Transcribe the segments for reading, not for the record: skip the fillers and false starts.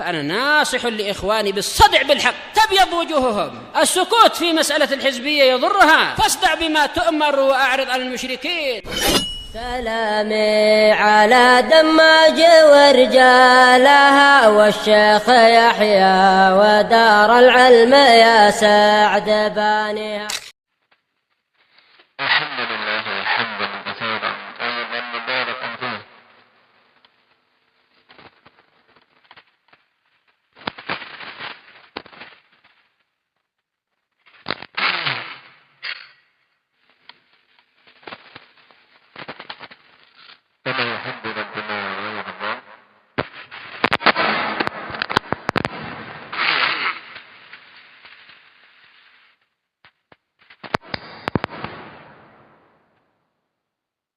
فأنا ناصح لإخواني بالصدع بالحق تبيض وجوههم. السكوت في مسألة الحزبية يضرها، فاصدع بما تؤمر وأعرض عن المشركين. سلامي على دماج ورجالها والشيخ يحيى ودار العلم يا سعد بانيها. الحمد لله حمدا كثيرا طيبا مباركا فيه. كما يحب ربنا ويرضى.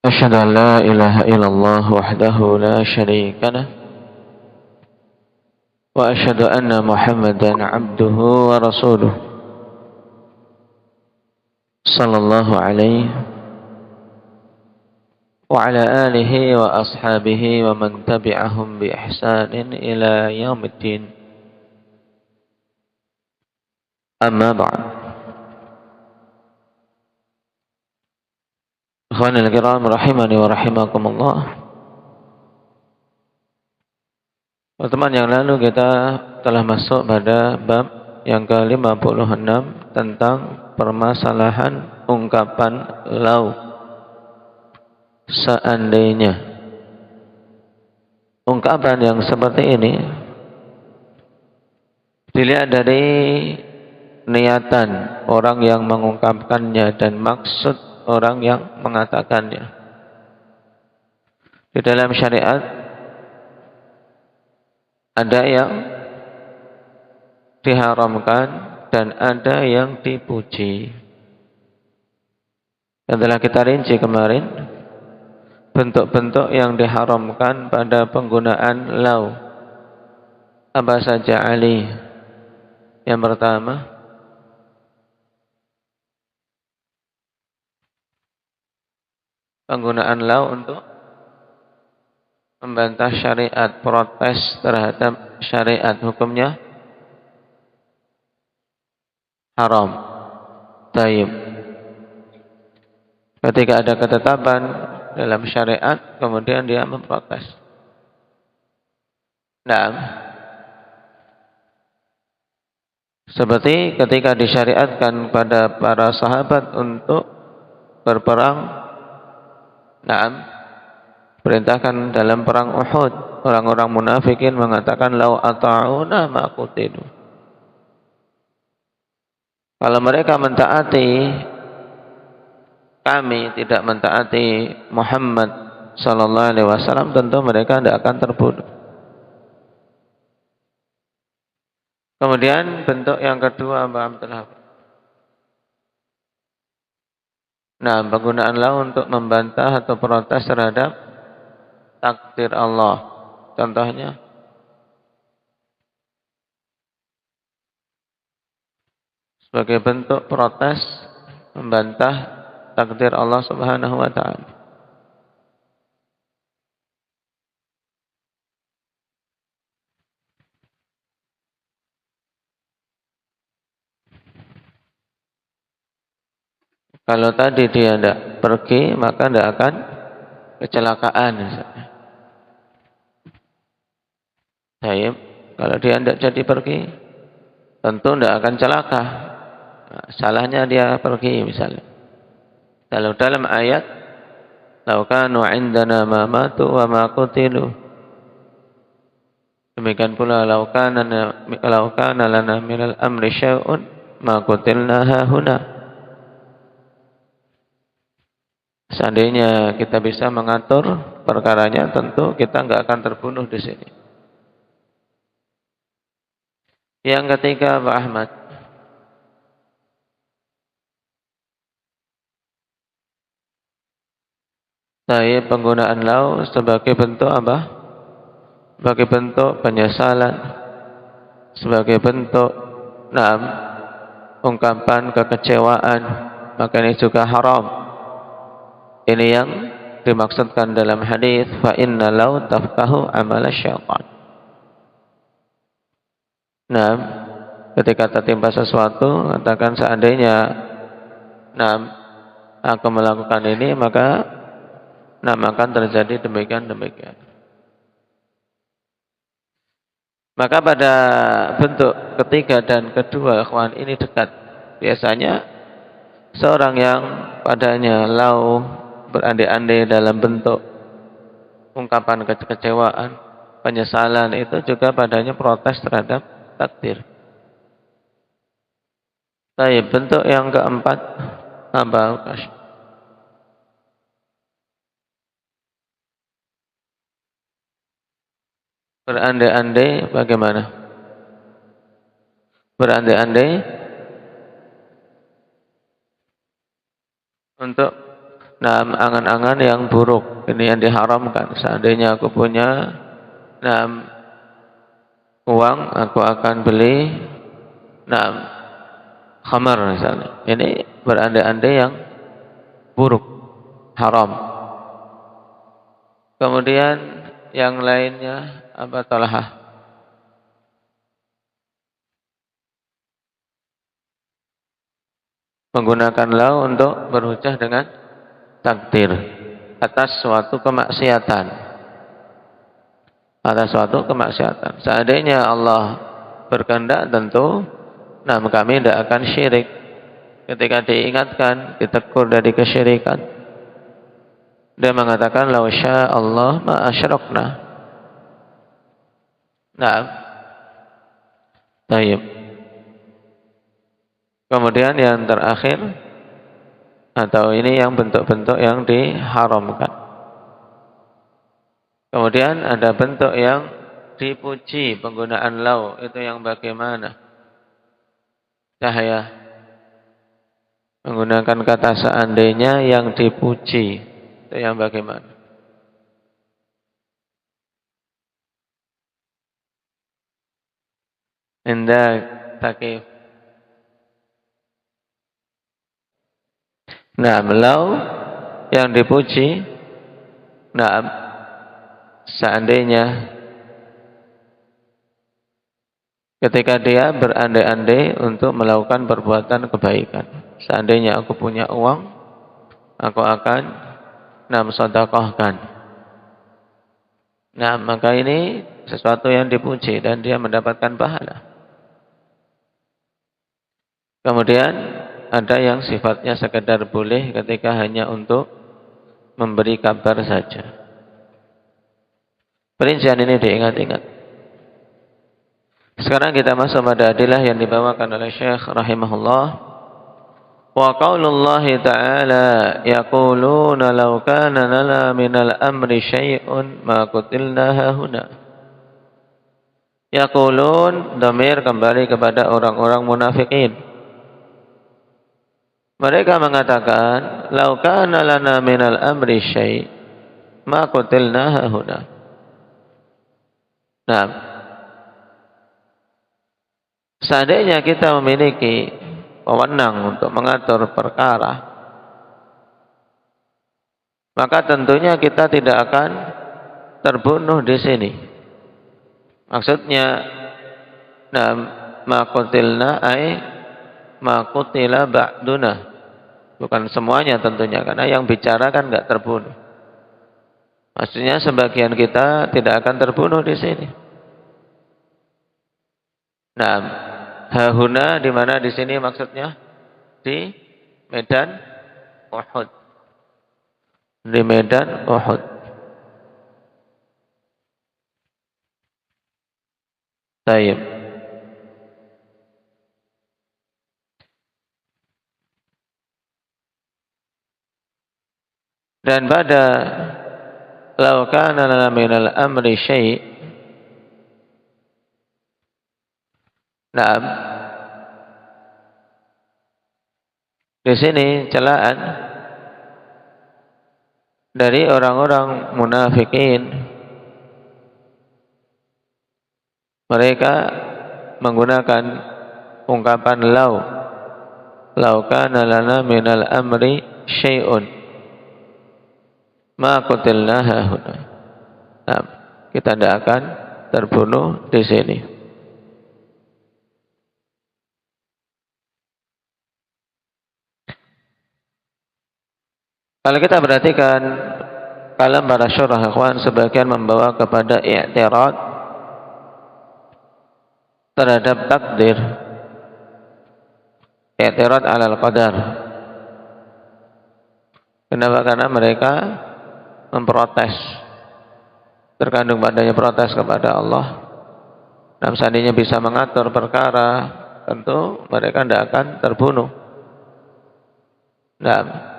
أشهد أن لا إله إلا الله وحده لا شريك له وأشهد أن محمدا عبده ورسوله صلى الله عليه وعلى آله وأصحابه ومن تبعهم بإحسان إلى يوم الدين. أما بعد. Ikhwanil kiram rahimani wa rahimakumullah. Pertemuan yang lalu kita telah masuk pada bab yang ke-56 tentang permasalahan ungkapan lau. Seandainya. Ungkapan yang seperti ini dilihat dari niatan orang yang mengungkapkannya dan maksud orang yang mengatakannya. Di dalam syariat ada yang diharamkan dan ada yang dipuji. Dan telah kita rinci kemarin bentuk-bentuk yang diharamkan pada penggunaan lau. Apa saja Ali? Yang pertama, penggunaan lau untuk membantah syariat, protes terhadap syariat, hukumnya haram. Taib. Ketika ada ketetapan dalam syariat, kemudian dia memprotes. Nah, seperti ketika disyariatkan pada para sahabat untuk berperang. Naam, perintahkan dalam perang Uhud, orang-orang munafikin mengatakan lau ata'una ma qutilu. Kalau mereka mentaati kami, tidak mentaati Muhammad sallallahu alaihi wasallam, tentu mereka tidak akan terbunuh. Kemudian bentuk yang kedua, Mbak Abdullah. Nah, penggunaan lau untuk membantah atau protes terhadap takdir Allah. Contohnya, sebagai bentuk protes membantah takdir Allah Subhanahu wa ta'ala. Kalau tadi dia tidak pergi, maka tidak akan kecelakaan. Baik, kalau dia tidak jadi pergi, tentu tidak akan celaka. Nah, salahnya dia pergi misalnya. Kalau dalam ayat, "Lau kanu 'indana ma matu wa ma qutilu." Demikian pula, "Lau kana lana minal amri syai'un ma qutilna hahuna." Seandainya kita bisa mengatur perkaranya, tentu kita enggak akan terbunuh di sini. Yang ketiga, Pak Ahmad, saya penggunaan lau sebagai bentuk apa? Sebagai bentuk penyesalan, sebagai bentuk ungkapan kekecewaan, maka ini juga haram. Ini yang dimaksudkan dalam hadis fa inna law tafqahu amal syaitan. Nah, ketika tertimpa sesuatu, katakan seandainya aku melakukan ini, maka akan terjadi demikian. Maka pada bentuk ketiga dan kedua ikhwan ini dekat. Biasanya seorang yang padanya lau berandai-andai dalam bentuk ungkapan kekecewaan, penyesalan, itu juga padanya protes terhadap takdir. Baik, bentuk yang keempat apa? Berandai-andai bagaimana? Berandai-andai untuk angan-angan yang buruk, ini yang diharamkan. Seandainya aku punya uang, aku akan beli khamar misalnya. Ini berandai-andai yang buruk, haram. Kemudian yang lainnya apa? Talahah. Menggunakan lau untuk berhujjah dengan takdir atas suatu kemaksiatan. Seandainya Allah berkehendak, tentu kami tidak akan syirik. Ketika diingatkan, ditegur dari kesyirikan, dia mengatakan lau sya Allah ma asyrakna. Baik. Kemudian yang terakhir, atau ini yang bentuk-bentuk yang diharamkan. Kemudian ada bentuk yang dipuji, penggunaan lau, itu yang bagaimana? Cahaya. Menggunakan kata seandainya yang dipuji, itu yang bagaimana? Indah takif. Lau yang dipuji, seandainya ketika dia berandai-andai untuk melakukan perbuatan kebaikan. Seandainya aku punya uang, aku akan sedekahkan. Maka ini sesuatu yang dipuji dan dia mendapatkan pahala. Kemudian ada yang sifatnya sekedar boleh ketika hanya untuk memberi kabar saja. Perincian ini diingat-ingat. Sekarang kita masuk pada adilah yang dibawakan oleh Syekh rahimahullah. Wa qaulullahi ta'ala yaquluna law kana lana minal amri syai'un ma qutilna hahuna. Yaqulun dhamir kembali kepada orang-orang munafikin. Mereka mengatakan, "Lau kana lana minal amri syai' ma qutilna hahuna." Seandainya kita memiliki wewenang untuk mengatur perkara, maka tentunya kita tidak akan terbunuh di sini. Maksudnya, ma qutilna ay ma qutila ba'duna. Bukan semuanya tentunya, karena yang bicara kan enggak terbunuh. Maksudnya sebagian kita tidak akan terbunuh di sini. Hahuna di mana di sini maksudnya? Di medan Uhud. Di medan Uhud. Baik. Dan pada law kana lana minal amri syai', di sini celaan dari orang-orang munafikin. Mereka menggunakan ungkapan law kana lana minal amri syai'un ma qutilna hahuna. Kita tidak akan terbunuh di sini. Kalau kita perhatikan kalam para syurah ikhwan, sebagian membawa kepada i'tirad terhadap takdir, i'tirad alal qadar. Kenapa? Karena mereka memprotes, terkandung padanya protes kepada Allah. Nah, seandainya bisa mengatur perkara, tentu mereka tidak akan terbunuh. Nah,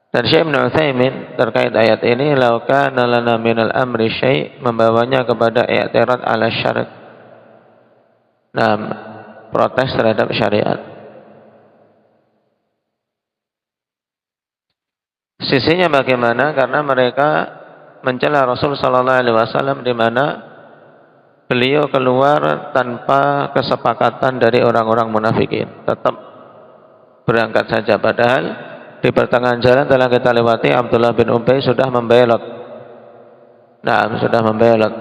dan Syekh Ibn Utsaimin terkait ayat ini, "Lau kana lana minal amri syai'", membawanya kepada i'tirad ala syari'. Nah, protes terhadap syariat. Sisinya bagaimana? Karena mereka mencela Rasul sallallahu alaihi wasallam, di mana beliau keluar tanpa kesepakatan dari orang-orang munafikin. Tetap berangkat saja, padahal di pertengahan jalan telah kita lewati Abdullah bin Ubay sudah membelot. Nah, sudah membelot.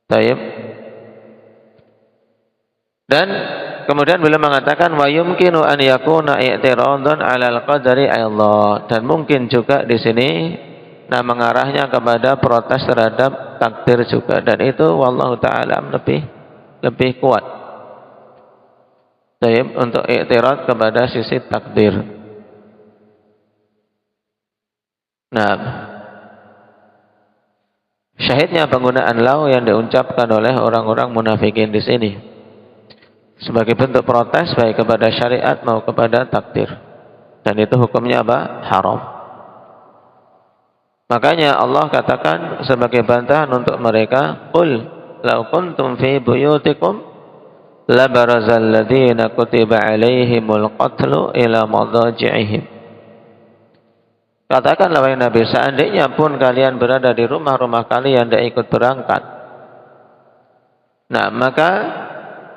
Taib. Dan kemudian beliau mengatakan, wa yumkinu an yakuna i'tiradan 'alal qadari Allah, dan mungkin juga di sini mengarahnya kepada protes terhadap takdir juga, dan itu wallahu taala lebih kuat. Taib, untuk i'tirad kepada sisi takdir. Nah, syahidnya penggunaan lau yang diucapkan oleh orang-orang munafikin di sini sebagai bentuk protes baik kepada syariat maupun kepada takdir, dan itu hukumnya apa? Haram. Makanya Allah katakan sebagai bantahan untuk mereka, qul law kuntum fi buyutikum labarazal ladzina kutiba alaihimul qatlu ila madaji'ihim. Katakanlah wahai Nabi, seandainya pun kalian berada di rumah-rumah kalian tidak ikut berangkat, nah maka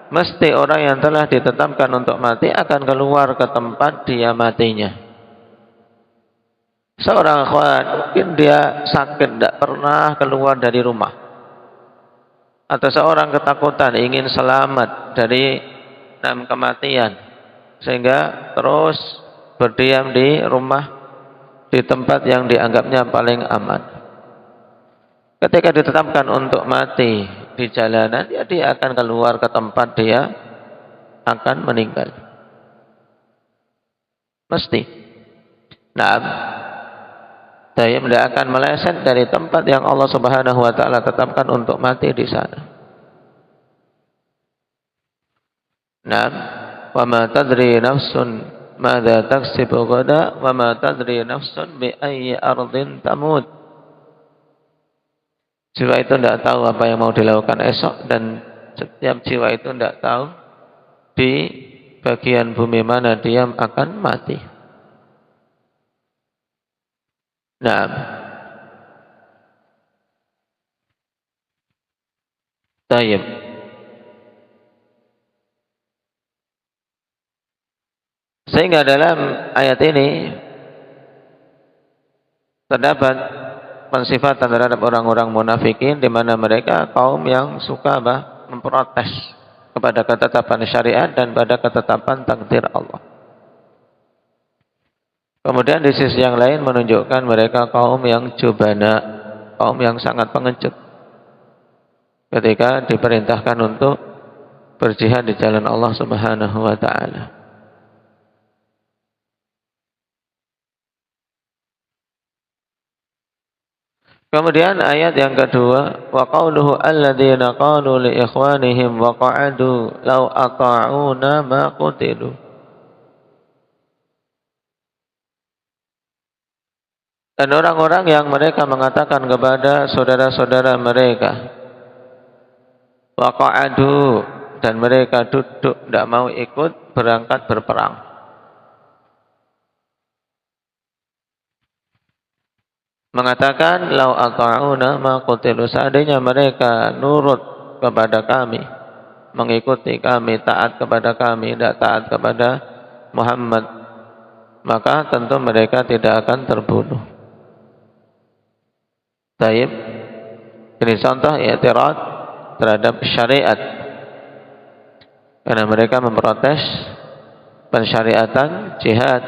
mesti orang yang telah ditetapkan untuk mati akan keluar ke tempat dia matinya. Seorang akhwat mungkin dia sakit, tidak pernah keluar dari rumah, atau seorang ketakutan ingin selamat dari kematian, sehingga terus berdiam di rumah, di tempat yang dianggapnya paling aman. Ketika ditetapkan untuk mati di jalanan, dia akan keluar ke tempat dia akan meninggal. Mesti. Nah, dia tidak akan meleset dari tempat yang Allah Subhanahu wa taala tetapkan untuk mati di sana. Nah, wa ma tadri nafsun madza taksibu ghada wa ma tadri nafsun bi ayyi ardin tamut. Jiwa itu tidak tahu apa yang mau dilakukan esok, dan setiap jiwa itu tidak tahu di bagian bumi mana dia akan mati. Nah, tayyib. Sehingga dalam ayat ini terdapat pensifatan terhadap orang-orang munafikin, di mana mereka kaum yang suka memprotes kepada ketetapan syariat dan pada ketetapan takdir Allah. Kemudian di sisi yang lain menunjukkan mereka kaum yang jubana, kaum yang sangat pengecut ketika diperintahkan untuk berjihad di jalan Allah Subhanahu wa taala. Kemudian ayat yang kedua, wa qauluhu alladzina qalu li ikhwanihim wa qa'adu law ata'una ma qutilu. Dan orang-orang yang mereka mengatakan kepada saudara-saudara mereka, wa qa'adu, dan mereka duduk tidak mau ikut berangkat berperang. Mengatakan lau ata'una ma qutilu, seandainya mereka nurut kepada kami, mengikuti kami, taat kepada kami, tidak taat kepada Muhammad, maka tentu mereka tidak akan terbunuh. Taib. Ini contoh i'tirad terhadap syariat, karena mereka memprotes pensyariatan jihad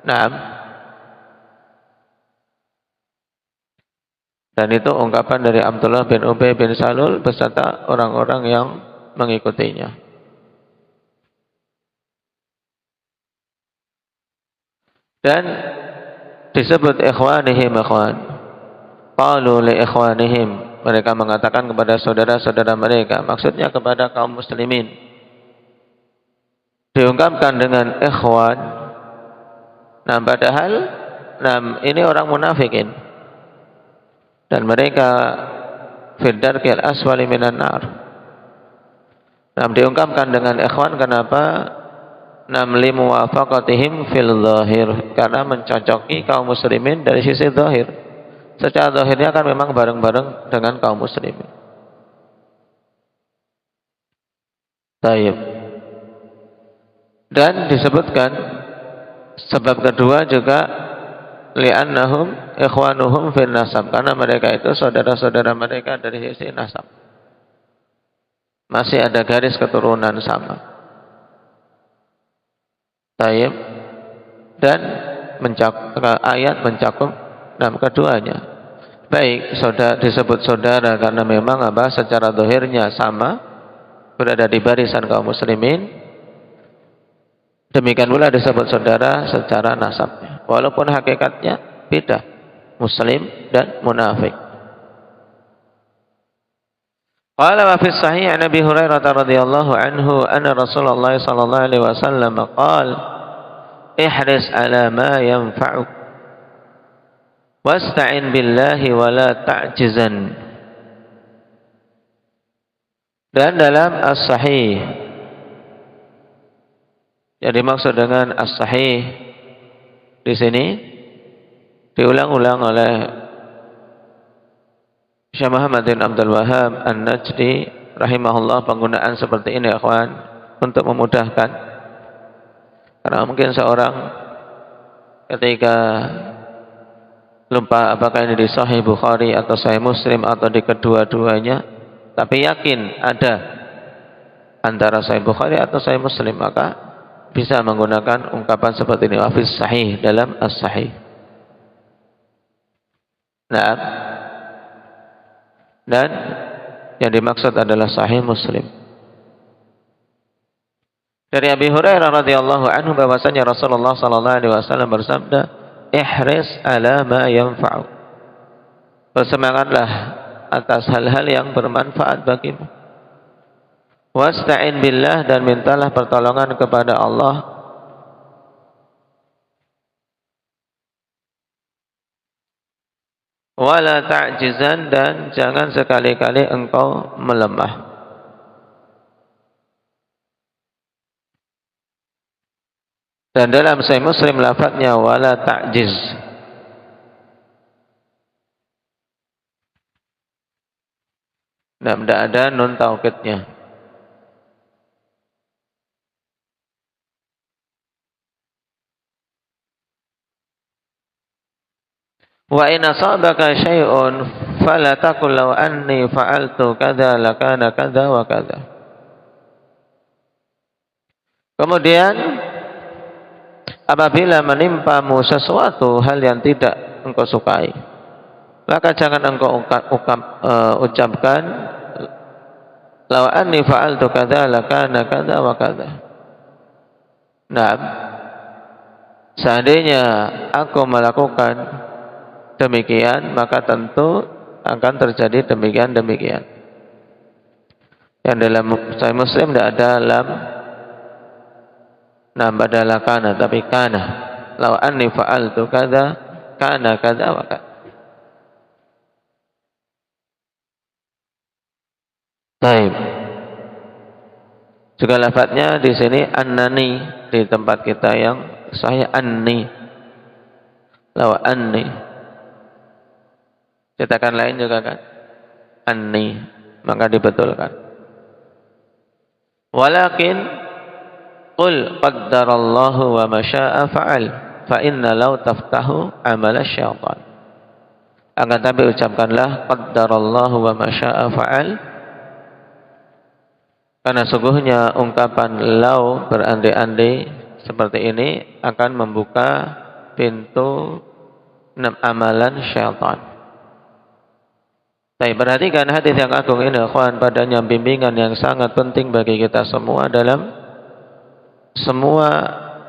Naam. Dan itu ungkapan dari Abdullah bin Ubay bin Salul beserta orang-orang yang mengikutinya. Dan disebut ikhwanihim ikhwan. Qalu li ikhwanihim, mereka mengatakan kepada saudara-saudara mereka, maksudnya kepada kaum muslimin. Diungkapkan dengan ikhwan. Nah, padahal ini orang munafikin. Dan mereka fid-darkil aswali minan nar. Nah, diungkapkan dengan ikhwan kenapa? Namlimu wafaqatihim fil zahir, karena mencocoki kaum muslimin dari sisi zahir. Secara zahirnya kan memang bareng-bareng dengan kaum muslimin. Taib. Dan disebutkan sebab kedua juga li'annahum ikhwanuhum fil nasab, karena mereka itu saudara-saudara mereka dari sisi nasab. Masih ada garis keturunan sama. Taib. Dan ayat mencakup keduanya. Baik disebut saudara karena memang secara zahirnya sama, berada di barisan kaum muslimin. Demikian pula disebut saudara secara nasabnya, walaupun hakikatnya beda, muslim dan munafik. Qala wa fi sahih an Abi Hurairah radhiyallahu anhu anna Rasulullah sallallahu alaihi wasallam qala ihris ala ma yanfa'uk wasta'in billahi wa la ta'jizan. Dan dalam as-sahih, yang dimaksud dengan as-sahih di sini diulang-ulang oleh Syekh Muhammad bin Abdul Wahhab An-Najdi rahimahullah penggunaan seperti ini ikhwan untuk memudahkan. Karena mungkin seorang ketika lupa apakah ini di Sahih Bukhari atau Sahih Muslim atau di kedua-duanya, tapi yakin ada antara Sahih Bukhari atau Sahih Muslim, maka bisa menggunakan ungkapan seperti ini, wafis sahih, dalam as-sahih. Nah, dan yang dimaksud adalah Sahih Muslim. Dari Abi Hurairah radhiyallahu anhu bahwasanya Rasulullah sallallahu alaihi wasallam bersabda, ihris ala ma yanfa'u. Bersemangatlah atas hal-hal yang bermanfaat bagimu. Wasta'in billah, dan mintalah pertolongan kepada Allah. Wala ta'jizan, dan jangan sekali-kali engkau melemah. Dan dalam Sahih Muslim lafadznya wala ta'jiz. Dan tidak ada nun taukidnya. Wa in asabaka syai'un fala taqul law anni fa'altu kadza lakana kadza wa kadza. Kemudian apabila menimpamu sesuatu hal yang tidak engkau sukai, maka jangan engkau ucapkan law anni fa'altu kadza lakana kadza wa kadza. Nah, seandainya aku melakukan demikian, maka tentu akan terjadi demikian. Yang dalam Sahih Muslim tidak ada lam badala kana, tapi kana. Law anni fa'altu kadza kana kadza wa kadza. Baik. Juga lafadznya di sini annani, di tempat kita yang sahih anni. Law anni. Cetakan lain juga kan anni, maka dibetulkan. Walakin qul qaddarallahu wa ma syaa fa'al fa inna law taftahu amala syaitan. Akan tapi ucapkanlah qaddarallahu wa ma syaa fa'al, karena sungguhnya ungkapan law berandai-andai seperti ini akan membuka pintu amalan syaitan. Baik, perhatikan hadis yang agung ini, ikhwan, padanya bimbingan yang sangat penting bagi kita semua dalam semua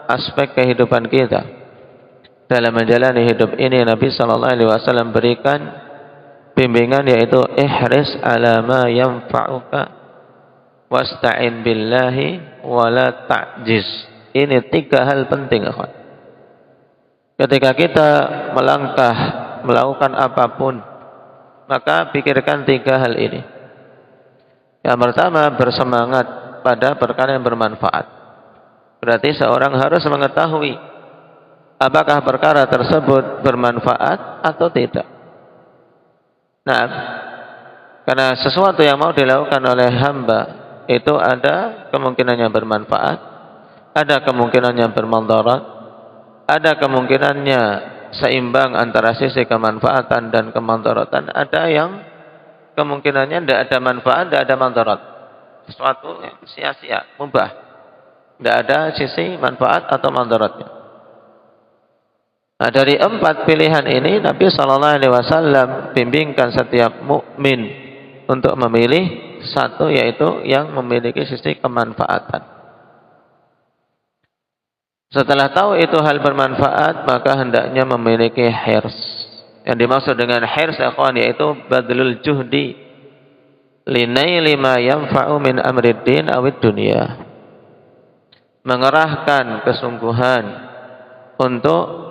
aspek kehidupan kita. Dalam menjalani hidup ini Nabi sallallahu alaihi wasallam berikan bimbingan, yaitu ihris ala ma yanfa'uka wasta'in billahi wala ta'jiz. Ini 3 hal penting, ikhwan. Ketika kita melangkah melakukan apapun, maka pikirkan 3 hal ini. Yang pertama, bersemangat pada perkara yang bermanfaat. Berarti seorang harus mengetahui apakah perkara tersebut bermanfaat atau tidak. Nah, karena sesuatu yang mau dilakukan oleh hamba itu ada kemungkinannya bermanfaat, ada kemungkinannya bermandarat, ada kemungkinannya seimbang antara sisi kemanfaatan dan kemandaratan, ada yang kemungkinannya tidak ada manfaat, tidak ada mandarat, sesuatu yang sia-sia, mubah, tidak ada sisi manfaat atau mandaratnya. Nah, dari 4 pilihan ini Nabi sallallahu alaihi wasallam bimbingkan setiap mukmin untuk memilih satu, yaitu yang memiliki sisi kemanfaatan. Setelah tahu itu hal bermanfaat, maka hendaknya memiliki hirs. Yang dimaksud dengan hirs, ikhwan, yaitu badlul juhdi linaili ma yanfa'u min amrid din awid dunya. Mengerahkan kesungguhan untuk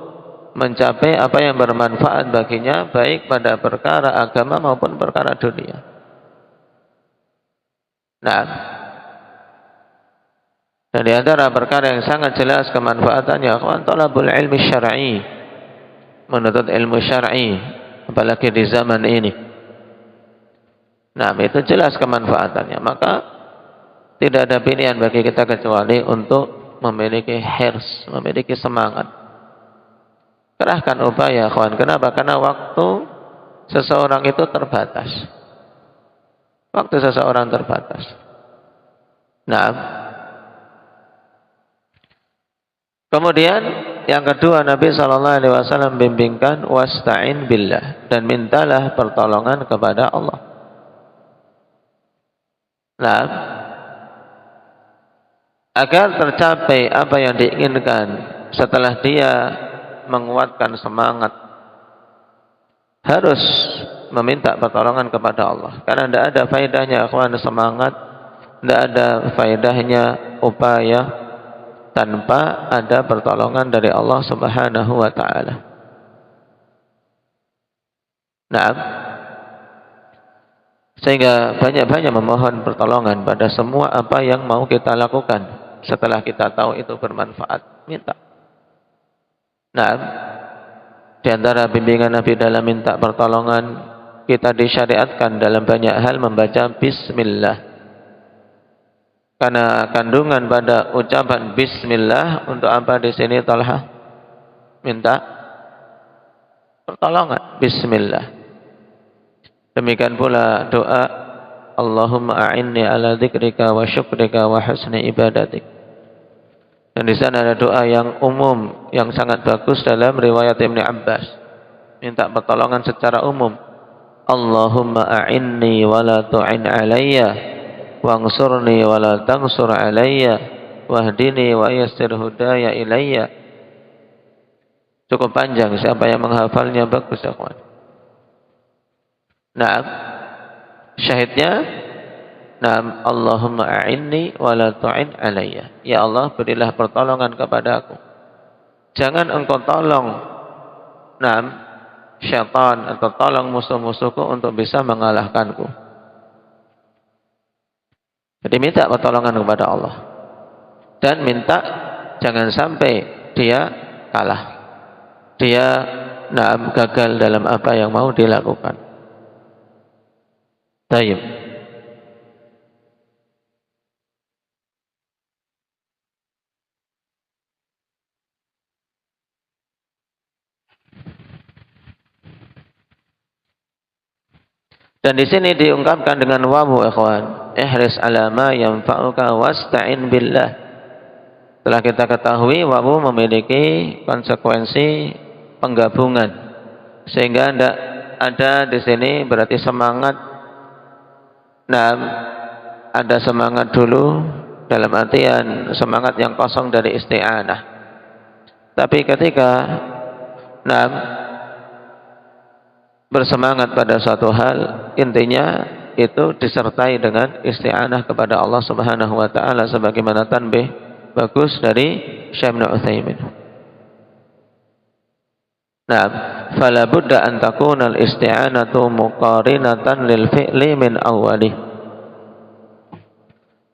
mencapai apa yang bermanfaat baginya, baik pada perkara agama maupun perkara dunia. Nah, dan di antara perkara yang sangat jelas kemanfaatannya, ikhwan, talabul ilmi syar'i, menuntut ilmu syar'i, apalagi di zaman ini. Nah, itu jelas kemanfaatannya. Maka tidak ada pilihan bagi kita kecuali untuk memiliki hirs, memiliki semangat. Kerahkan upaya, ikhwan. Kenapa? Karena waktu seseorang itu terbatas. Waktu seseorang terbatas. Nah, kemudian yang kedua, Nabi sallallahu alaihi wasallam bimbingkan wasta'in billah, dan mintalah pertolongan kepada Allah. Nah, agar tercapai apa yang diinginkan, setelah dia menguatkan semangat, harus meminta pertolongan kepada Allah. Karena tidak ada faedahnya, ikhwan, semangat, tidak ada faedahnya upaya tanpa ada pertolongan dari Allah Subhanahu wa taala. Nah, sehingga banyak-banyak memohon pertolongan pada semua apa yang mau kita lakukan. Setelah kita tahu itu bermanfaat, minta. Nah, di antara bimbingan Nabi dalam minta pertolongan, kita disyariatkan dalam banyak hal membaca bismillah. Karena kandungan pada ucapan bismillah, untuk apa di sini Talha minta pertolongan? Bismillah. Demikian pula doa Allahumma a'inni ala dzikrika wa syukrika wa husni ibadatik. Dan di sana ada doa yang umum yang sangat bagus dalam riwayat Ibnu Abbas. Minta pertolongan secara umum. Allahumma a'inni wa la tu'in alayya wangsurni wa la tangsur alayya wahdini wa yassir hudaya ilayya. Cukup panjang, siapa yang menghafalnya bagus, ikhwan. Nah, syahidnya, nah, Allahumma a'inni wa la tu'in alayya. Ya Allah, berilah pertolongan kepada aku. Jangan engkau tolong syaitan atau tolong musuh-musuhku untuk bisa mengalahkanku. Jadi minta pertolongan kepada Allah. Dan minta jangan sampai dia kalah. Dia gagal dalam apa yang mau dilakukan. Tayyib. Dan di sini diungkapkan dengan wawu, ikhwan. Ihris ala ma yanfa'uka wasta'in billah. Setelah kita ketahui wawu memiliki konsekuensi penggabungan, sehingga ada di sini berarti semangat. Nah, ada semangat dulu dalam artian semangat yang kosong dari isti'anah. Tapi ketika bersemangat pada suatu hal, intinya itu disertai dengan isti'anah kepada Allah Subhanahu wa taala, sebagaimana tanbih bagus dari Syekh Ibnu Utsaimin. Fala budda an takuna al-isti'anatu muqarinatan lil fi'li min awwalih.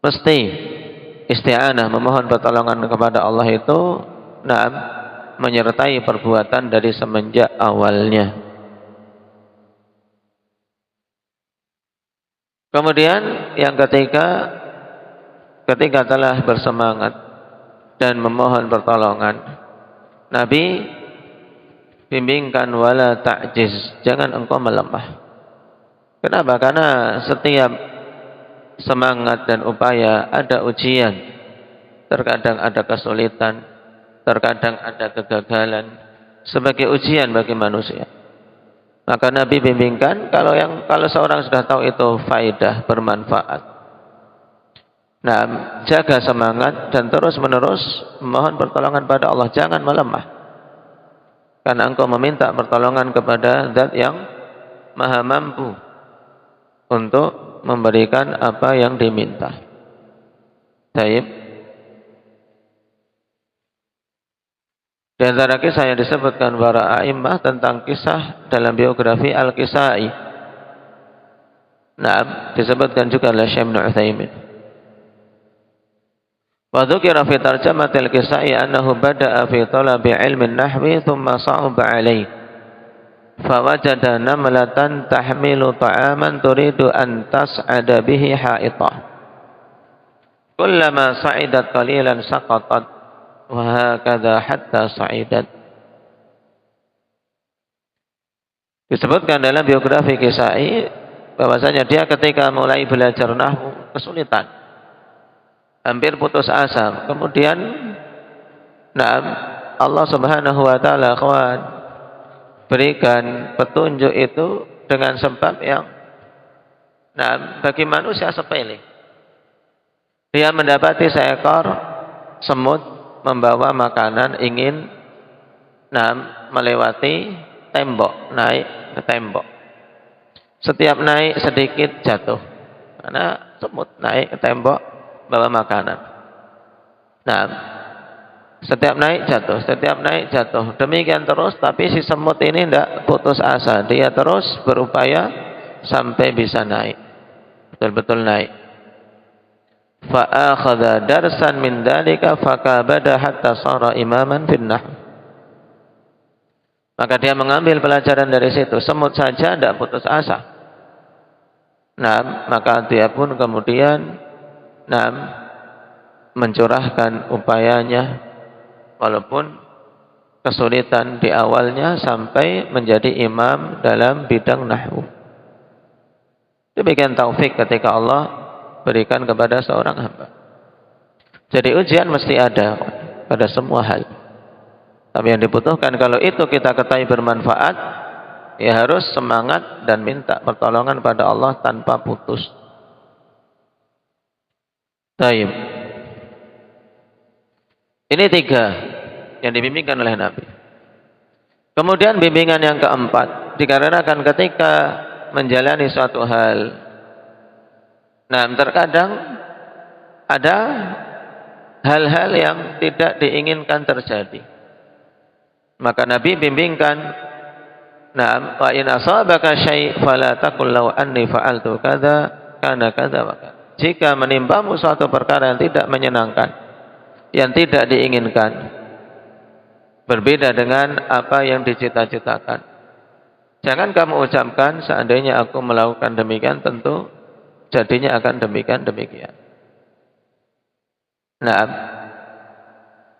Mesti isti'anah memohon pertolongan kepada Allah itu menyertai perbuatan dari semenjak awalnya. Kemudian yang ketiga, ketika telah bersemangat dan memohon pertolongan, Nabi bimbingkan wala ta'jiz, jangan engkau melemah. Kenapa? Karena setiap semangat dan upaya ada ujian. Terkadang ada kesulitan, terkadang ada kegagalan sebagai ujian bagi manusia. Maka Nabi bimbingkan kalau seorang sudah tahu itu faedah, bermanfaat. Jaga semangat dan terus-menerus mohon pertolongan pada Allah, jangan melemah. Karena engkau meminta pertolongan kepada Zat yang Maha Mampu untuk memberikan apa yang diminta. Baik. Di antara kisah yang disebutkan para a'immah tentang kisah dalam biografi Al-Kisai. Disebutkan juga oleh Syekh Ibnu Utsaimin. Wa dzukira fi tarjamatil Kisai annahu bada'a fi talabi ilmi an-nahwi thumma sa'aba 'alayhi. Fawajada namlatan tahmilu ta'aman turidu an tas'ada bihi ha'itah. Kullama sa'idat qalilan saqatat wa hakadha hatta sa'idat. Disebutkan dalam biografi Kisai bahwasanya dia ketika mulai belajar nahwu kesulitan, hampir putus asa. Kemudian Allah Subhanahu wa taala berikan petunjuk itu dengan sebab yang bagi manusia sepele. Dia mendapati seekor semut membawa makanan, ingin melewati tembok, naik ke tembok. Setiap naik sedikit jatuh, karena semut naik ke tembok bawa makanan. Setiap naik jatuh, setiap naik jatuh. Demikian terus, tapi si semut ini tidak putus asa. Dia terus berupaya sampai bisa naik, betul-betul naik. Fa'akhadha darsan min dalika fakabada hatta sara imaman finnah. Maka dia mengambil pelajaran dari situ. Semut saja tidak putus asa. Maka dia pun kemudian mencurahkan upayanya walaupun kesulitan di awalnya sampai menjadi imam dalam bidang nahwu. Demikian taufik ketika Allah berikan kepada seorang hamba. Jadi ujian mesti ada pada semua hal. Tapi yang dibutuhkan kalau itu kita ketahui bermanfaat, ya harus semangat dan minta pertolongan pada Allah tanpa putus. Baik. Ini 3 yang dibimbingkan oleh Nabi. Kemudian bimbingan yang keempat, dikarenakan ketika menjalani suatu hal, terkadang ada hal-hal yang tidak diinginkan terjadi. Maka Nabi bimbingkan, wa in asabaka syai' fala taqul law anni fa'altu kadza kana kadza wa kadza. Jika menimpamu suatu perkara yang tidak menyenangkan, yang tidak diinginkan, berbeda dengan apa yang dicita-citakan, jangan kamu ucapkan seandainya aku melakukan demikian tentu jadinya akan demikian.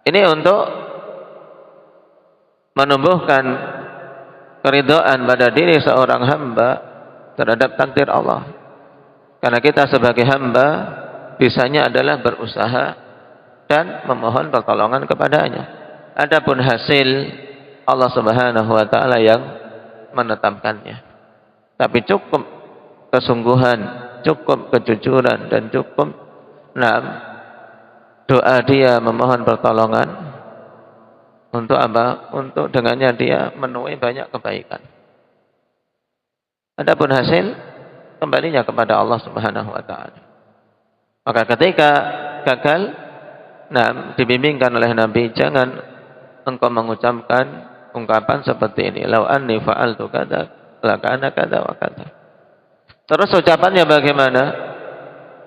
Ini untuk menumbuhkan keridhaan pada diri seorang hamba terhadap takdir Allah. Karena kita sebagai hamba bisanya adalah berusaha dan memohon pertolongan kepadanya. Adapun hasil Allah Subhanahu wa taala yang menetapkannya. Tapi cukup kesungguhan, cukup kejujuran dan cukup doa dia memohon pertolongan untuk apa? Untuk dengannya dia menuai banyak kebaikan. Adapun hasil kembalinya kepada Allah Subhanahu wa taala. Maka ketika gagal, dibimbingkan oleh Nabi, jangan engkau mengucapkan ungkapan seperti ini, lau anni fa'altu kada lakana kada wa kada. Terus ucapannya bagaimana?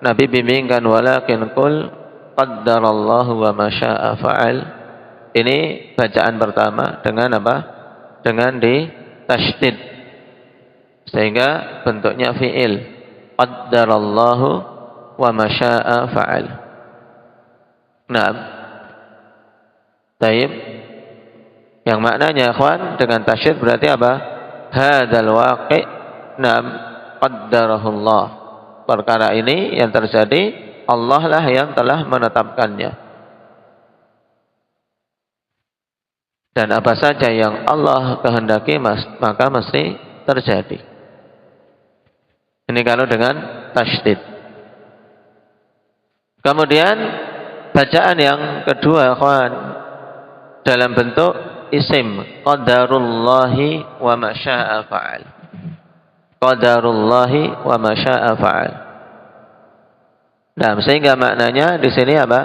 Nabi bimbingkan, walakin qul qaddarallahu wa ma syaa fa'al. Ini bacaan pertama dengan apa? Dengan ditasydid, sehingga bentuknya fi'il. Qaddarallahu wa ma syaa fa'al. Taib. Yang maknanya ikhwan dengan tasydid berarti apa? Hadzal waqi' qaddarahullah. Perkara ini yang terjadi, Allah lah yang telah menetapkannya. Dan apa saja yang Allah kehendaki maka mesti terjadi. Ini kalau dengan tasydid. Kemudian bacaan yang kedua, ikhwan, dalam bentuk isim, qadarullahi wa ma syaa fa'al. Qadarullahi wa ma syaa fa'al. Sehingga maknanya di sini apa?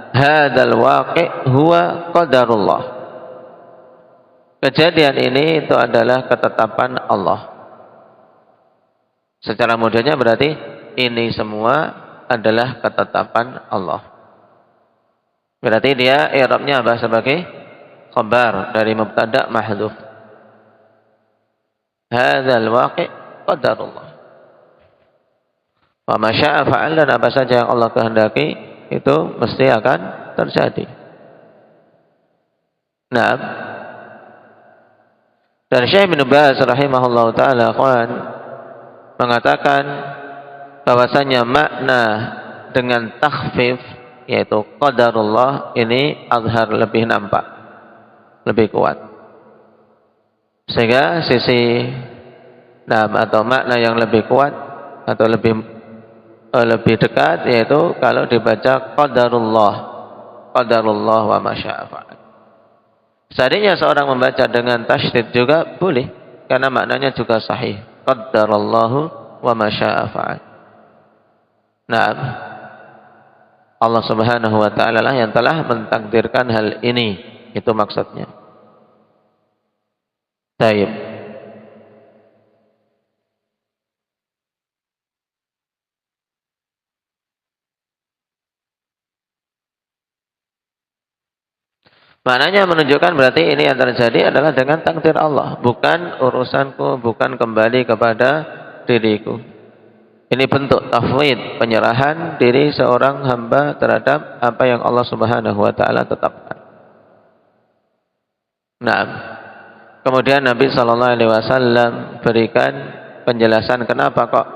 Hadzal waqi' huwa qadarullah. Kejadian ini itu adalah ketetapan Allah. Secara mudahnya berarti ini semua adalah ketetapan Allah. Berarti dia i'rabnya apa? Sebagai khabar dari mubtada mahdhuf. Hadzal waqi' qadarullah. Wa ma syaa fa'al, dan apa saja yang Allah kehendaki itu mesti akan terjadi. Dan Syekh bin Baz rahimahullahu taala mengatakan bahwasanya makna dengan takhfif yaitu qadarullah ini azhar, lebih nampak, lebih kuat. Sehingga sisi atau makna yang lebih kuat atau lebih dekat yaitu kalau dibaca qadarullah wa ma syaa fa'al. Seandainya seorang membaca dengan tasydid juga boleh, karena maknanya juga sahih, qadarallahu wa ma syaa fa'al. Allah Subhanahu wa taala lah yang telah mentakdirkan hal ini, itu maksudnya. Baik. Maknanya menunjukkan berarti ini yang terjadi adalah dengan takdir Allah, bukan urusanku, bukan kembali kepada diriku. Ini bentuk tafwid, penyerahan diri seorang hamba terhadap apa yang Allah Subhanahu wa taala tetapkan. Kemudian Nabi sallallahu alaihi wasallam berikan penjelasan kenapa kok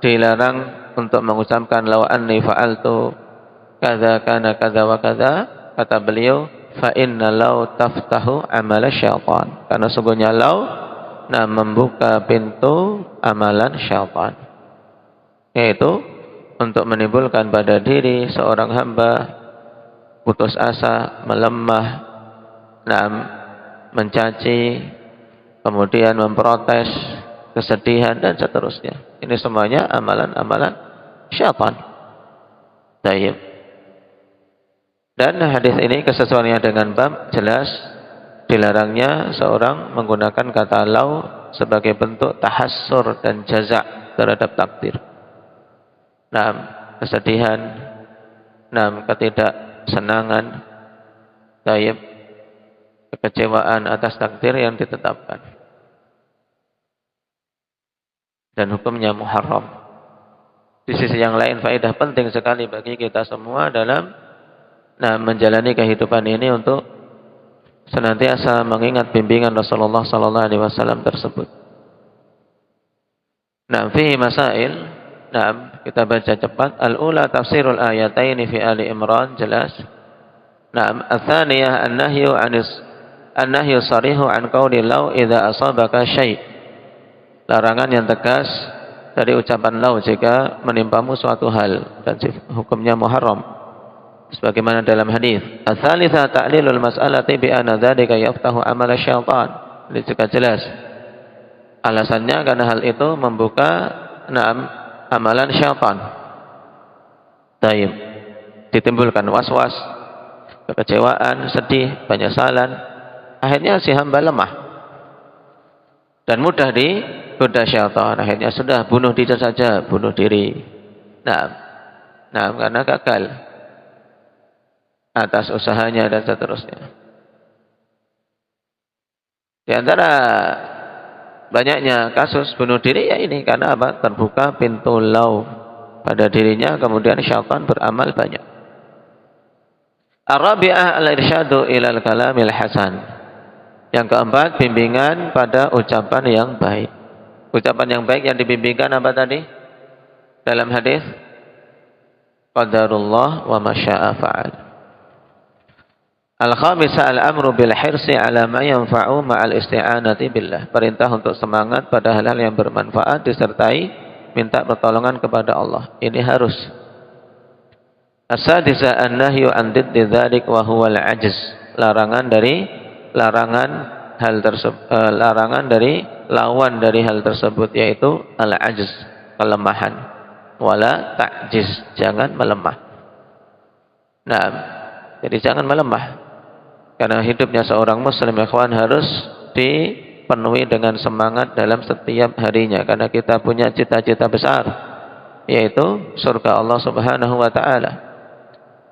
dilarang untuk mengucapkan law anni fa'altu kadza kana kadza wa kadza. Kata beliau, fa inna law taftahu amal syaitan. Karena sungguhnya law membuka pintu amalan syaitan, yaitu untuk menimbulkan pada diri seorang hamba putus asa, melemah, mencaci, kemudian memprotes, kesedihan dan seterusnya. Ini semuanya amalan-amalan syaitan. Tayyib. Dan hadis ini kesesuaiannya dengan bab, jelas dilarangnya seorang menggunakan kata law sebagai bentuk tahassur dan jaza terhadap takdir. Kesedihan, ketidaksenangan, tayyib, kekecewaan atas takdir yang ditetapkan. Dan hukumnya muharram. Di sisi yang lain, faedah penting sekali bagi kita semua dalam menjalani kehidupan ini untuk senantiasa mengingat bimbingan Rasulullah sallallahu alaihi wasallam tersebut. Fihi masail, Nah, kita baca cepat. Al-ula tafsirul ayataini fi Ali Imran, jelas. Nah, ats-tsaniyah an-nahyu sarihu an qauli law idza asabaka syai'. Larangan yang tegas dari ucapan law jika menimpamu suatu hal dan hukumnya muharram. Sebagaimana dalam hadis. Ats-tsalitsah ta'lilul mas'alati bi anna dzalika yaftahu amal syaitan. Ini juga jelas. Alasannya karena hal itu membuka amalan syaitan. Taib. Ditimbulkan was-was, kekecewaan, sedih, penyesalan. Akhirnya si hamba lemah dan mudah digoda syaitan. Akhirnya sudah bunuh diri saja, bunuh diri. Karena gagal atas usahanya dan seterusnya. Di antara banyaknya kasus bunuh diri ya ini karena apa? Terbuka pintu law pada dirinya, kemudian syaitan beramal banyak. Ar-rabi'ah al-irsyadu ilal kalamil hasan. Yang keempat, bimbingan pada ucapan yang baik. Ucapan yang baik yang dibimbingkan apa tadi? Dalam hadis, qadarullah wa masya'a fa'al. Al-khamisah al-amru bil hirsi ala ma yanfa'u ma'al isti'anati billah. Perintah untuk semangat pada hal-hal yang bermanfaat disertai minta pertolongan kepada Allah. Ini harus. As-sadisah an-nahyu an diddi dzalik wa huwa al-'ajz. Larangan dari lawan dari hal tersebut yaitu al-'ajz, kelemahan. Wala ta'jiz, jangan melemah. Nah, jadi jangan melemah. Karena hidupnya seorang muslim ikhwan harus dipenuhi dengan semangat dalam setiap harinya. Karena kita punya cita-cita besar, yaitu surga Allah subhanahu wa ta'ala.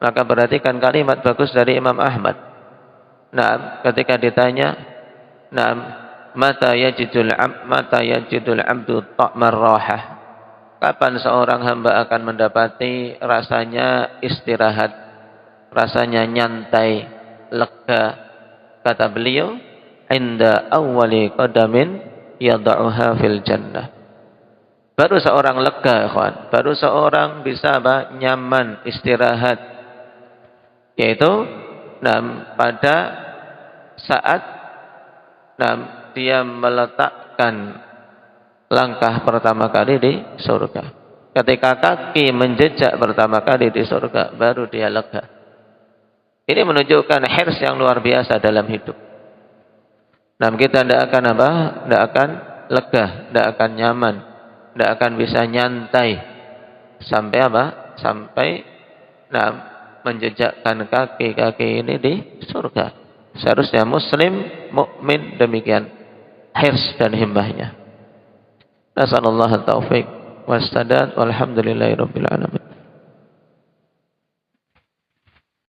Maka perhatikan kalimat bagus dari Imam Ahmad. Nah, ketika ditanya, mata yajidul abdu ta'mar rahah. Kapan seorang hamba akan mendapati rasanya istirahat, rasanya nyantai, lega? Kata beliau, inda awwali qadamin yada'uha fil jannah. Baru seorang lega, kawan. Baru seorang bisa nyaman, istirahat, yaitu pada saat dia meletakkan langkah pertama kali di surga. Ketika kaki menjejak pertama kali di surga, baru dia lega. Ini menunjukkan hirs yang luar biasa dalam hidup. Kita tidak akan tidak akan lega, tidak akan nyaman, tidak akan bisa nyantai sampai sampai menjejakkan kaki-kaki ini di surga. Seharusnya muslim, mukmin demikian hirs dan himmahnya. Nasallallahu taufiq wassadad walhamdulillahirabbil alamin.